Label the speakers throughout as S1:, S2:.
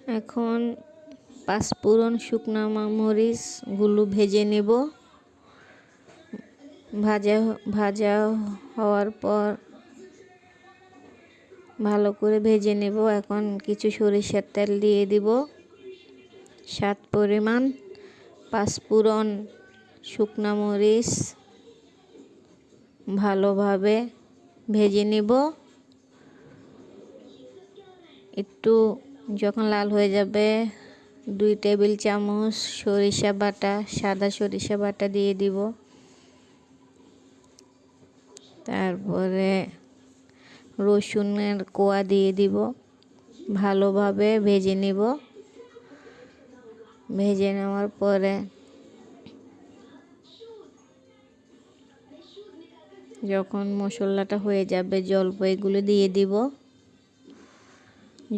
S1: এখন পাঁচফোড়ন শুকনা মরিচগুলো ভেজে নেব। ভাজা হওয়ার পর ভালো করে ভেজে নেব। এখন কিছু সরিষার তেল দিয়ে দিব, স্বাদ পরিমাণ। পাঁচফোড়ন শুকনা মরিচ ভালোভাবে ভেজে নেব। একটু যখন লাল হয়ে যাবে 2 টেবিল চামচ সরিষা বাটা, সাদা সরিষা বাটা দিয়ে দিব। তারপরে রসুনের কোয়া দিয়ে দিব। ভালোভাবে ভেজে নেব। ভেজে নেওয়ার পরে যখন মশলাটা হয়ে যাবে জলপাইগুলো দিয়ে দিব।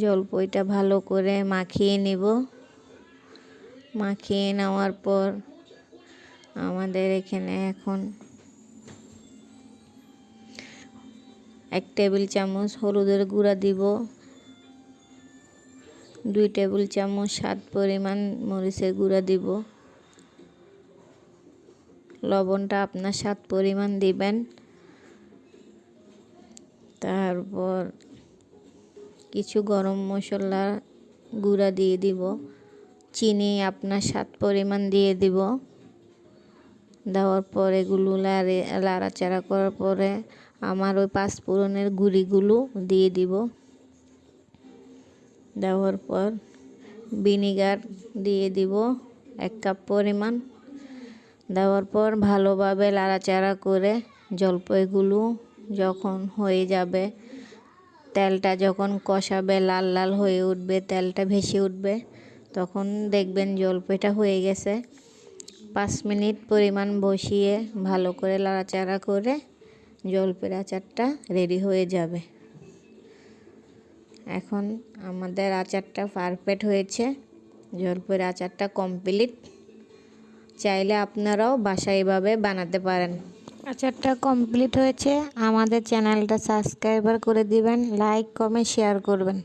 S1: জলপাইটা ভালো করে মাখিয়ে নেব। মাখিয়ে নেওয়ার পর আমাদের এখানে এখন 1 টেবিল চামচ হলুদের গুঁড়া দিব, 2 টেবিল চামচ স্বাদ পরিমাণ মরিচের গুঁড়া দিব। লবণটা আপনার স্বাদ পরিমাণ দিবেন। তারপর কিছু গরম মশলা গুঁড়া দিয়ে দিব। চিনি আপনার স্বাদ পরিমাণ দিয়ে দিব। দেওয়ার পর এগুলো লাড়াচাড়া করার পরে আমার ওই পাঁচফোড়নের গুঁড়িগুলো দিয়ে দিব। দেওয়ার পর ভিনেগার দিয়ে দিব 1 কাপ পরিমাণ। দেওয়ার পর ভালোভাবে লাড়াচাড়া করে জলপাইগুলো যখন হয়ে যাবে, তেলটা যখন কষাবে, লাল লাল হয়ে উঠবে, তেলটা ভেসে উঠবে, তখন দেখবেন জলপাইটা হয়ে গেছে। 5 মিনিট পরিমাণ বসিয়ে ভালো করে লাড়াচাড়া করে জলপাইয়ের আচারটা রেডি হয়ে যাবে। এখন আমাদের আচারটা পারফেক্ট হয়েছে। জলপাইয়ের আচারটা কমপ্লিট। চাইলে আপনারাও বাসায় এভাবে বানাতে পারেন। আচারটা কমপ্লিট হয়েছে। আমাদের চ্যানেলটা সাবস্ক্রাইব করে দিবেন, লাইক কমেন্ট শেয়ার করবেন।